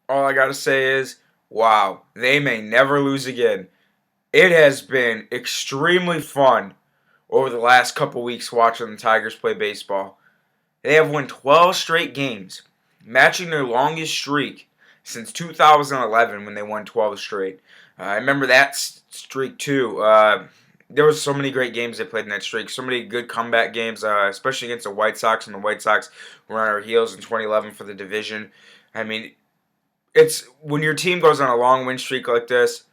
all I gotta say is, wow, they may never lose again. It has been extremely fun over the last couple weeks watching the Tigers play baseball. They have won 12 straight games, matching their longest streak since 2011 when they won 12 straight. I remember that streak too. There was so many great games they played in that streak. So many good comeback games, especially against the White Sox, and the White Sox were on our heels in 2011 for the division. I mean, it's when your team goes on a long win streak like this,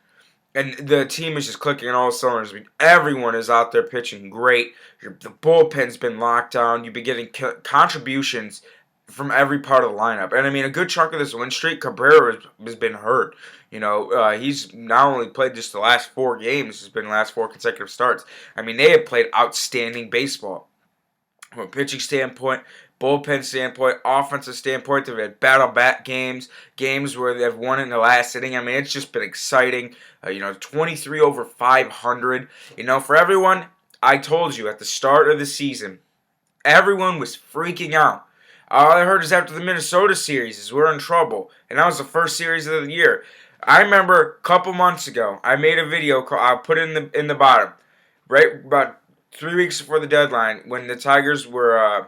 and the team is just clicking on all cylinders. I mean, everyone is out there pitching great. The bullpen's been locked down. You've been getting contributions from every part of the lineup. And I mean, a good chunk of this win streak, Cabrera has been hurt. He's not only played just the last 4 games, it's been the last 4 consecutive starts. I mean, they have played outstanding baseball. From a pitching standpoint, bullpen standpoint, offensive standpoint, they've had battle-back games where they've won in the last inning. I mean, it's just been exciting. 23 over 500. For everyone, I told you at the start of the season, everyone was freaking out. All I heard is after the Minnesota series is we're in trouble, and that was the first series of the year. I remember a couple months ago, I made a video. I'll put it in the bottom, right about 3 weeks before the deadline, when the Tigers were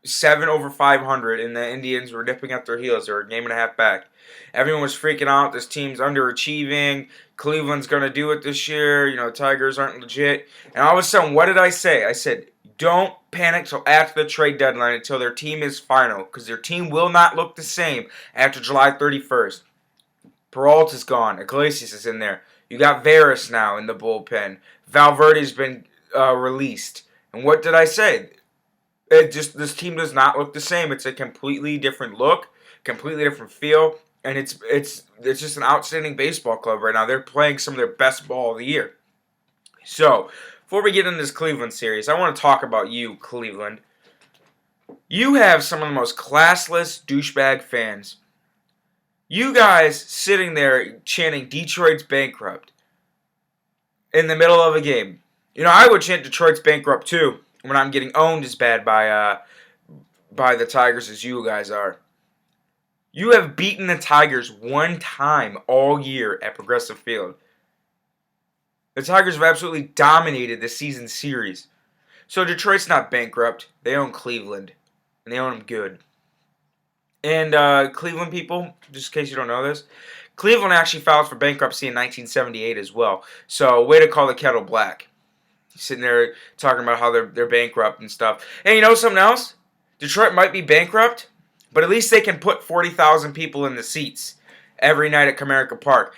7 over 500 and the Indians were nipping at their heels. They were a game and a half back. Everyone was freaking out. This team's underachieving. Cleveland's going to do it this year. Tigers aren't legit. And all of a sudden, what did I say? I said, don't panic till after the trade deadline, until their team is final, because their team will not look the same after July 31st. Peralta's gone. Iglesias is in there. You got Veras now in the bullpen. Valverde's been released. And what did I say? This team does not look the same. It's a completely different look, completely different feel, and it's just an outstanding baseball club right now. They're playing some of their best ball of the year. So, before we get into this Cleveland series, I want to talk about you, Cleveland. You have some of the most classless douchebag fans. You guys sitting there chanting Detroit's bankrupt in the middle of a game. I would chant Detroit's bankrupt too when I'm getting owned as bad by the Tigers as you guys are. You have beaten the Tigers one time all year at Progressive Field. The Tigers have absolutely dominated the season series. So Detroit's not bankrupt. They own Cleveland. And they own them good. And Cleveland people, just in case you don't know this, Cleveland actually filed for bankruptcy in 1978 as well. So way to call the kettle black. Sitting there talking about how they're bankrupt and stuff. And you know something else? Detroit might be bankrupt, but at least they can put 40,000 people in the seats every night at Comerica Park.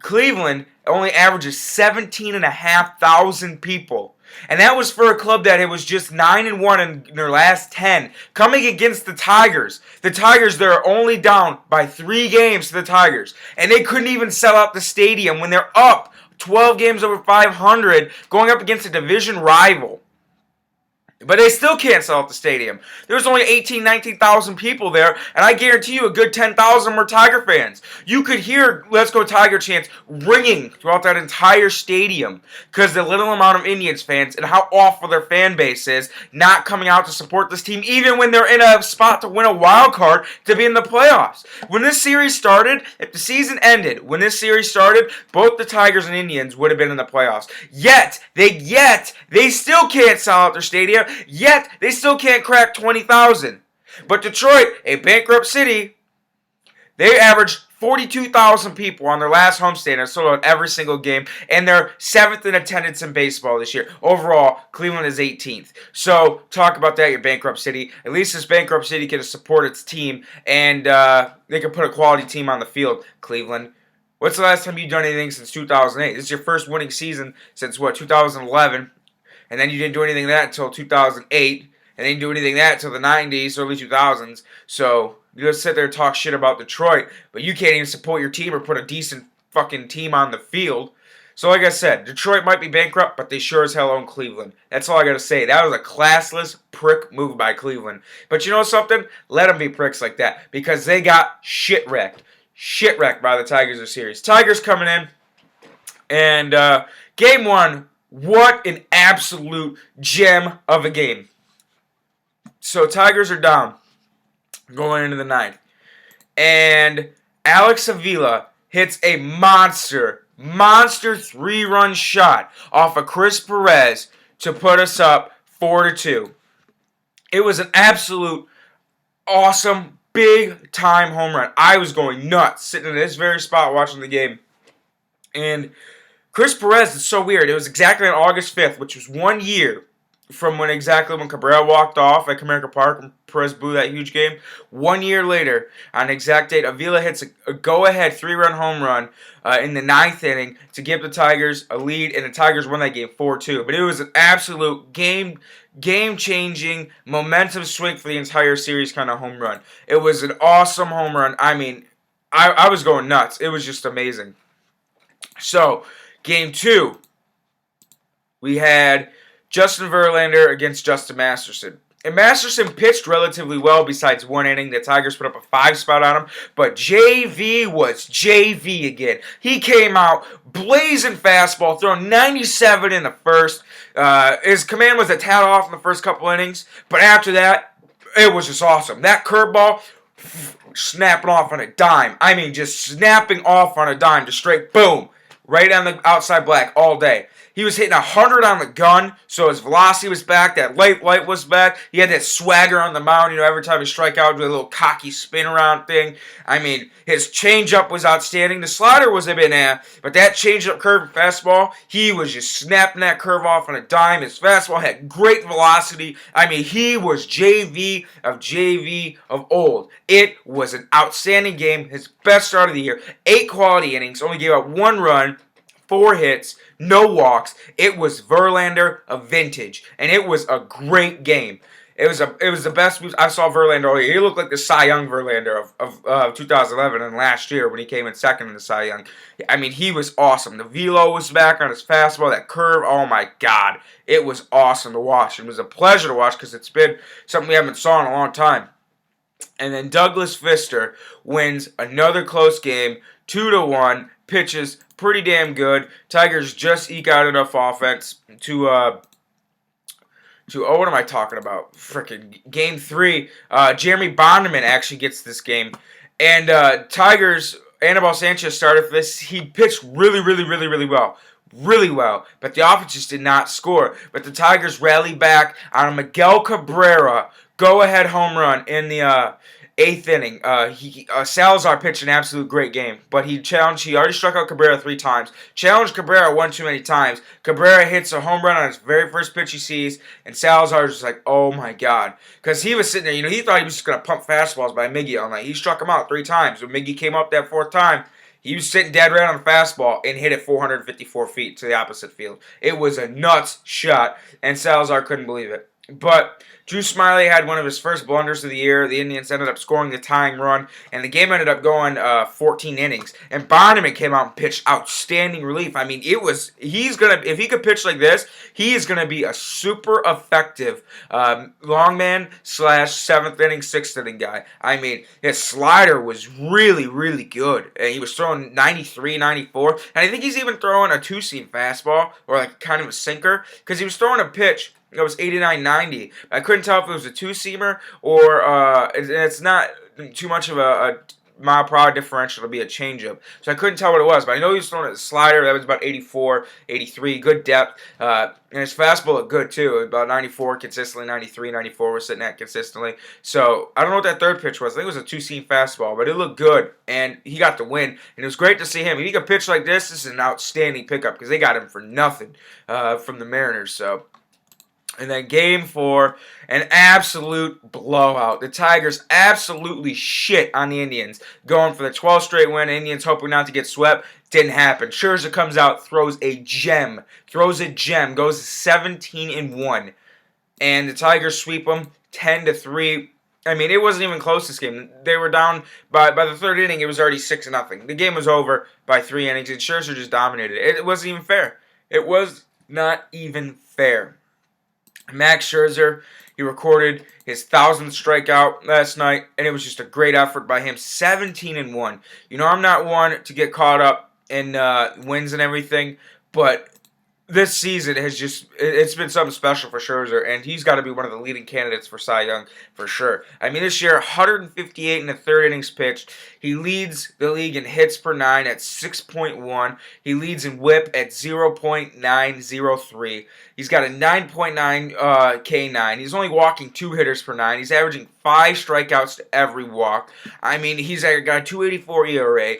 Cleveland only averages 17,500 people. And that was for a club that it was just 9-1 in their last 10. Coming against the Tigers. The Tigers, they're only down by 3 games to the Tigers. And they couldn't even sell out the stadium when they're up 12 games over 500, going up against a division rival. But they still can't sell out the stadium. There's only 19,000 people there, and I guarantee you a good 10,000 were Tiger fans. You could hear Let's Go Tiger chants ringing throughout that entire stadium because the little amount of Indians fans and how awful their fan base is not coming out to support this team, even when they're in a spot to win a wild card to be in the playoffs. When this series started, if the season ended, when this series started, both the Tigers and Indians would have been in the playoffs. Yet, they still can't sell out their stadium. Yet, they still can't crack 20,000. But Detroit, a bankrupt city, they averaged 42,000 people on their last homestand and sold out every single game, and they're 7th in attendance in baseball this year. Overall, Cleveland is 18th. So, talk about that, your bankrupt city. At least this bankrupt city can support its team, and they can put a quality team on the field, Cleveland. What's the last time you've done anything since 2008? This is your first winning season since, 2011? And then you didn't do anything of that until 2008. And they didn't do anything of that until the 90s, early 2000s. So, you just sit there and talk shit about Detroit, but you can't even support your team or put a decent fucking team on the field. So, like I said, Detroit might be bankrupt, but they sure as hell own Cleveland. That's all I got to say. That was a classless prick move by Cleveland. But you know something? Let them be pricks like that, because they got shit-wrecked. Shit-wrecked by the Tigers this series. Tigers coming in, and game 1, what an absolute gem of a game. So Tigers are down going into the 9th. and Alex Avila hits a monster 3-run shot off of Chris Perez to put us up 4-2. It was an absolute awesome, big time home run. I was going nuts sitting in this very spot watching the game. And Chris Perez is so weird. It was exactly on August 5th, which was 1 year from when Cabrera walked off at Comerica Park and Perez blew that huge game. 1 year later, on the exact date, Avila hits a go-ahead 3-run home run in the 9th inning to give the Tigers a lead, and the Tigers won that game 4-2. But it was an absolute game-changing, momentum swing for the entire series kind of home run. It was an awesome home run. I mean, I was going nuts. It was just amazing. So, Game 2, we had Justin Verlander against Justin Masterson. And Masterson pitched relatively well besides 1 inning. The Tigers put up a 5-spot on him. But JV was JV again. He came out blazing fastball, throwing 97 in the first. His command was a tad off in the first couple innings. But after that, it was just awesome. That curveball, snapping off on a dime. I mean, just snapping off on a dime. Just straight boom. Right on the outside black all day. He was hitting 100 on the gun, so his velocity was back, that light was back. He had that swagger on the mound, every time he strike out, do a little cocky spin around thing. I mean, his changeup was outstanding. The slider was a bit but that changeup curve and fastball, he was just snapping that curve off on a dime. His fastball had great velocity. I mean, he was JV of old. It was an outstanding game, his best start of the year. 8 quality innings, only gave up 1 run, 4 hits, no walks. It was Verlander of vintage, and it was a great game. It was the best I saw Verlander all year. He looked like the Cy Young Verlander of 2011 and last year when he came in second in the Cy Young. I mean, he was awesome. The velo was back on his fastball, that curve. Oh my God, it was awesome to watch. It was a pleasure to watch because it's been something we haven't saw in a long time. And then Douglas Fister wins another close game, 2-1. Pitches pretty damn good. Tigers just eke out enough offense to what am I talking about? Freaking Game 3. Jeremy Bonderman actually gets this game. And Tigers, Anibal Sanchez started for this. He pitched really well. Really well. But the offense just did not score. But the Tigers rallied back on a Miguel Cabrera go-ahead home run in the 8th inning. Salazar pitched an absolute great game, but he already struck out Cabrera 3 times. Challenged Cabrera 1 too many times. Cabrera hits a home run on his very first pitch he sees, and Salazar was just like, oh my God. Because he was sitting there, he thought he was just going to pump fastballs by Miggy all night. He struck him out 3 times. When Miggy came up that 4th time, he was sitting dead right on the fastball and hit it 454 feet to the opposite field. It was a nuts shot, and Salazar couldn't believe it. But Drew Smyly had one of his first blunders of the year. The Indians ended up scoring the tying run, and the game ended up going 14 innings. And Bonderman came out and pitched outstanding relief. I mean, if he could pitch like this, he is gonna be a super effective longman / 7th inning, 6th inning guy. I mean, his slider was really good, and he was throwing 93, 94, and I think he's even throwing a 2-seam fastball or like kind of a sinker because he was throwing a pitch. It was 89-90. I couldn't tell if it was a 2-seamer or it's not too much of a mile per hour differential to be a changeup. So I couldn't tell what it was, but I know he was throwing a slider that was about 84, 83, good depth. And his fastball looked good too, about 94 consistently, 93, 94 was sitting at consistently. So I don't know what that third pitch was. I think it was a 2-seam fastball, but it looked good, and he got the win. And it was great to see him. If he could pitch like this is an outstanding pickup because they got him for nothing from the Mariners. So. And then Game 4, an absolute blowout. The Tigers absolutely shit on the Indians, going for the 12th straight win. Indians hoping not to get swept. Didn't happen. Scherzer comes out, throws a gem, goes to 17-1. And the Tigers sweep them 10-3. I mean, it wasn't even close this game. They were down by the 3rd inning. It was already 6-0. The game was over by 3 innings, and Scherzer just dominated it. It wasn't even fair. It was not even fair. Max Scherzer, he recorded his 1000th strikeout last night, and it was just a great effort by him. 17-1. I'm not one to get caught up in wins and everything, but this season has it's been something special for Scherzer, and he's got to be one of the leading candidates for Cy Young for sure. I mean, this year, 158 in the third innings pitched. He leads the league in hits per nine at 6.1. He leads in whip at 0.903. He's got a 9.9 K9. He's only walking 2 hitters per nine. He's averaging 5 strikeouts to every walk. I mean, he's got a 2.84 ERA.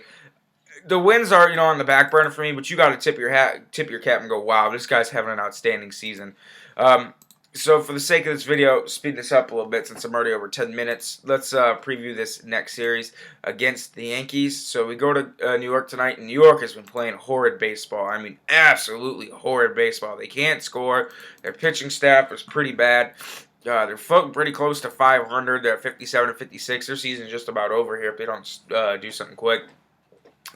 The wins are, on the back burner for me, but you got to tip your cap and go, wow, this guy's having an outstanding season. So for the sake of this video, speed this up a little bit since I'm already over 10 minutes. Let's preview this next series against the Yankees. So we go to New York tonight, and New York has been playing horrid baseball. I mean, absolutely horrid baseball. They can't score. Their pitching staff is pretty bad. They're floating pretty close to 500. They're at 57 and 56. Their season's just about over here if they don't do something quick.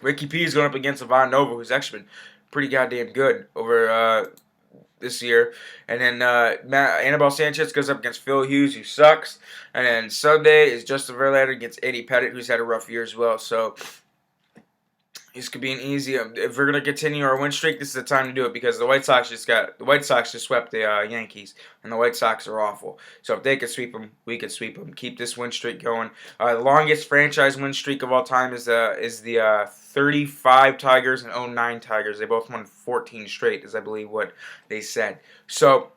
Ricky P is going up against Ivan Nova, who's actually been pretty goddamn good over this year. And then Anibal Sanchez goes up against Phil Hughes, who sucks. And then Sunday is Justin Verlander against Eddie Pettit, who's had a rough year as well. So this could be an easy. If we're gonna continue our win streak, this is the time to do it because the White Sox just swept the Yankees, and the White Sox are awful. So if they could sweep them, we could sweep them. Keep this win streak going. The longest franchise win streak of all time is the 35 Tigers and 09 Tigers. They both won 14 straight, is I believe what they said. So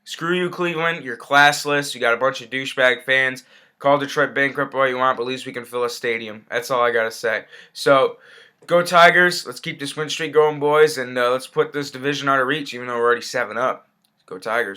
screw you, Cleveland. You're classless. You got a bunch of douchebag fans. Call Detroit bankrupt all you want, but at least we can fill a stadium. That's all I gotta say. So. Go Tigers. Let's keep this win streak going, boys, and let's put this division out of reach, even though we're already 7 up. Go Tigers.